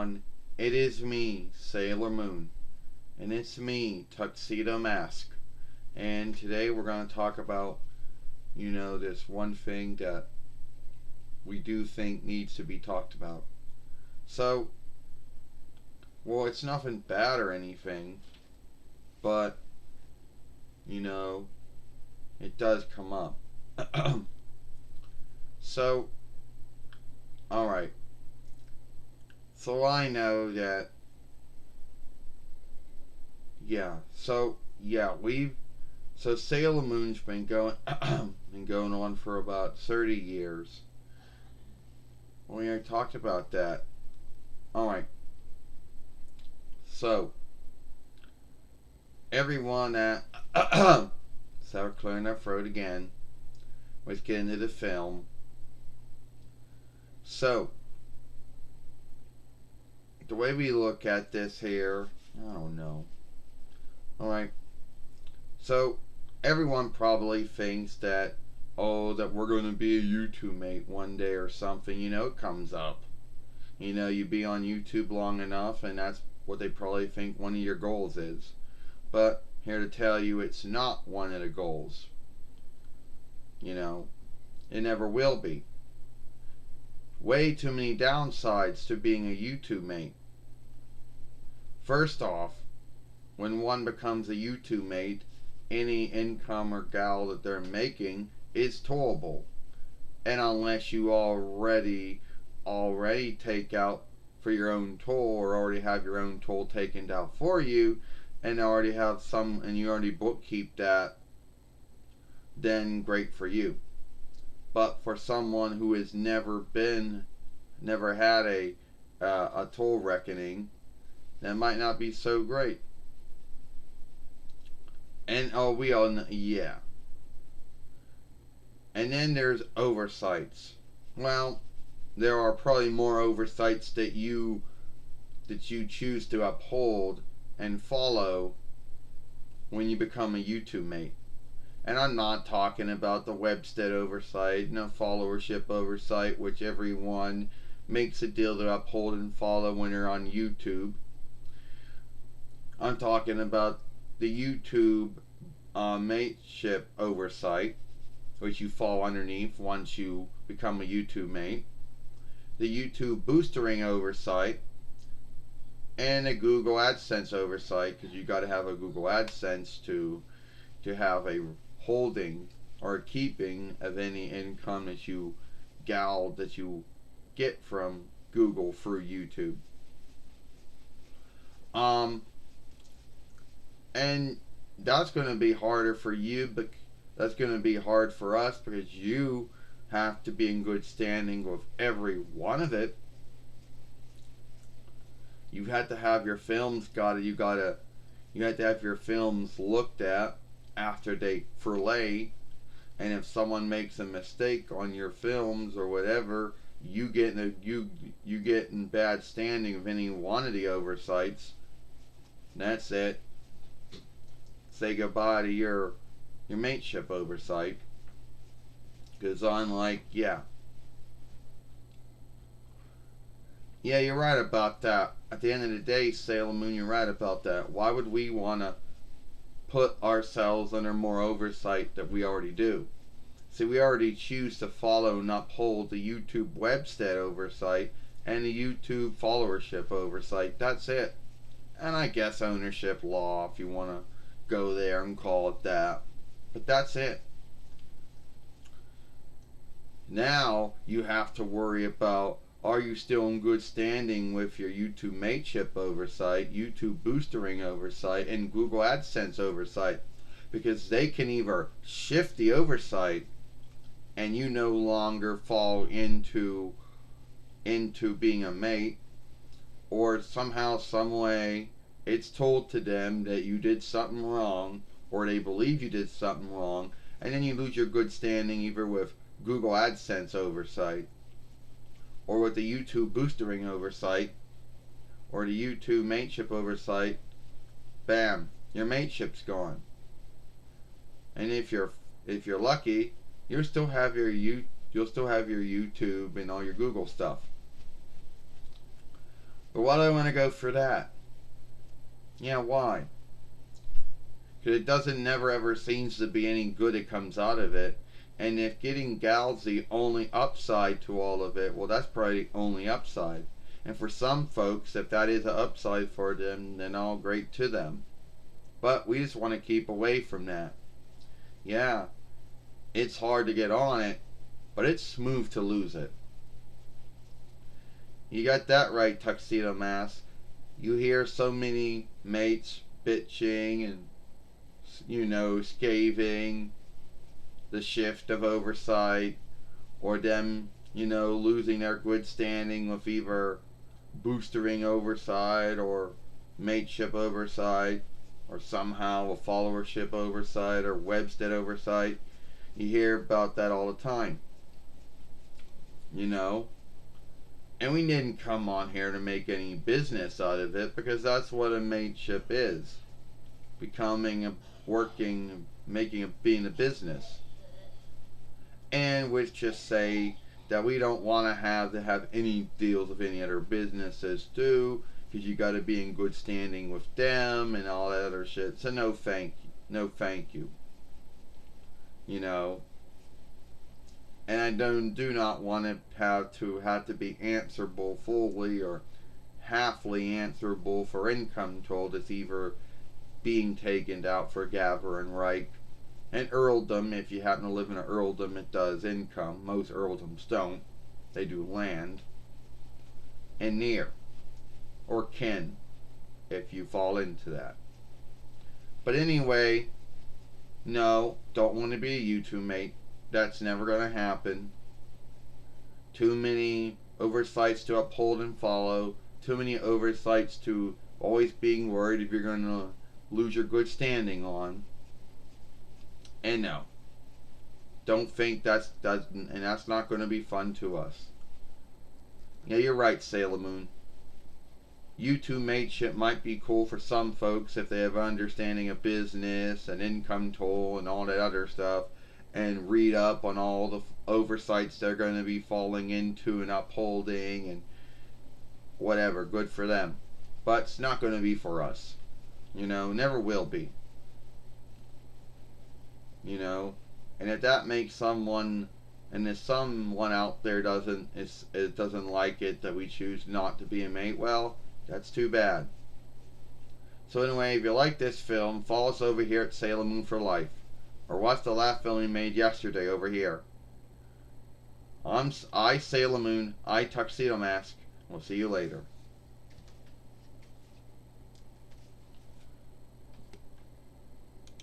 everyone. It is me, Sailor Moon. And it's me, Tuxedo Mask. And today we're going to talk about, this one thing that we do think needs to be talked about. So, it's nothing bad or anything, but, it does come up. So, alright. So I know that, so Sailor Moon's been going, been going on for about 30 years. We already talked about that. Alright. So, everyone that, start clearing their throat again, let's get into the film. So, the way we look at this here, I don't know. Alright. So, everyone probably thinks that, that we're going to be a YouTube mate one day or something. It comes up. You be on YouTube long enough, and that's what they probably think one of your goals is. But, here to tell you, it's not one of the goals. It never will be. Way too many downsides to being a YouTube mate. First off, when one becomes a YouTube mate, any income or gal that they're making is tollable. And unless you already take out for your own toll, or already have your own toll taken out for you, and you already bookkeep that, then great for you. But for someone who has never had a toll reckoning, that might not be so great. And we all know, yeah. And then there's oversights. Well, there are probably more oversights that you choose to uphold and follow when you become a YouTube mate. And I'm not talking about the Webstead oversight, no followership oversight, which everyone makes a deal to uphold and follow when they're on YouTube. I'm talking about the YouTube mateship oversight, which you fall underneath once you become a YouTube mate. The YouTube boostering oversight, and a Google AdSense oversight, because you got to have a Google AdSense to have a holding or a keeping of any income that you get from Google through YouTube. And that's going to be harder for you, but that's going to be hard for us because you have to be in good standing with every one of it. You have to have your films you have to have your films looked at after they fillet, and if someone makes a mistake on your films or whatever, you get in bad standing of any one of the oversights. That's it. Say goodbye to your mateship oversight. Because I'm like, yeah, you're right about that. At the end of the day, Sailor Moon, you're right about that. Why would we want to put ourselves under more oversight that we already do? See, we already choose to follow and uphold the YouTube Webstead oversight and the YouTube followership oversight. That's it. And I guess ownership law, if you want to go there and call it that. But that's it. Now you have to worry about, are you still in good standing with your YouTube mateship oversight, YouTube boostering oversight, and Google AdSense oversight? Because they can either shift the oversight and you no longer fall into being a mate, or somehow, some way, it's told to them that you did something wrong, or they believe you did something wrong, and then you lose your good standing either with Google AdSense oversight, or with the YouTube boostering oversight, or the YouTube mateship oversight. Bam, your mateship's gone. And if you're lucky, you'll still have your YouTube and all your Google stuff. But why do I want to go for that? Yeah, why? Because it doesn't never ever seems to be any good that comes out of it. And if getting gals the only upside to all of it, well, that's probably the only upside. And for some folks, if that is an upside for them, then all great to them. But we just want to keep away from that. Yeah, it's hard to get on it, but it's smooth to lose it. You got that right, Tuxedo Mask. You hear so many mates bitching and, scathing the shift of oversight, or them, losing their good standing with either boostering oversight or mateship oversight, or somehow a followership oversight or Webstead oversight. You hear about that all the time, you know. And we didn't come on here to make any business out of it, because that's what a mateship is. Becoming a working, making a being a business. And which just say that we don't want to have any deals with any other businesses do, because you got to be in good standing with them and all that other shit. So no thank you, no thank you. You know, and I do not want to have to be answerable fully or halfly answerable for income control that's either being taken out for Gather and Reich. And earldom, if you happen to live in an earldom, it does income. Most earldoms don't. They do land. And near. Or kin, if you fall into that. But anyway, no, don't want to be a YouTube mate. That's never going to happen. Too many oversights to uphold and follow. Too many oversights to always being worried if you're going to lose your good standing on. And no, don't think that's not going to be fun to us. Yeah, you're right, Sailor Moon. YouTube mateship might be cool for some folks if they have an understanding of business and income toll and all that other stuff, and read up on all the oversights they're going to be falling into and upholding and whatever. Good for them. But it's not going to be for us. Never will be. And if that makes someone, and if someone out there doesn't like it that we choose not to be a mate, well, that's too bad. So anyway, if you like this film, follow us over here at Sailor Moon for Life, or watch the last film we made yesterday over here. I Sailor Moon, I Tuxedo Mask. We'll see you later.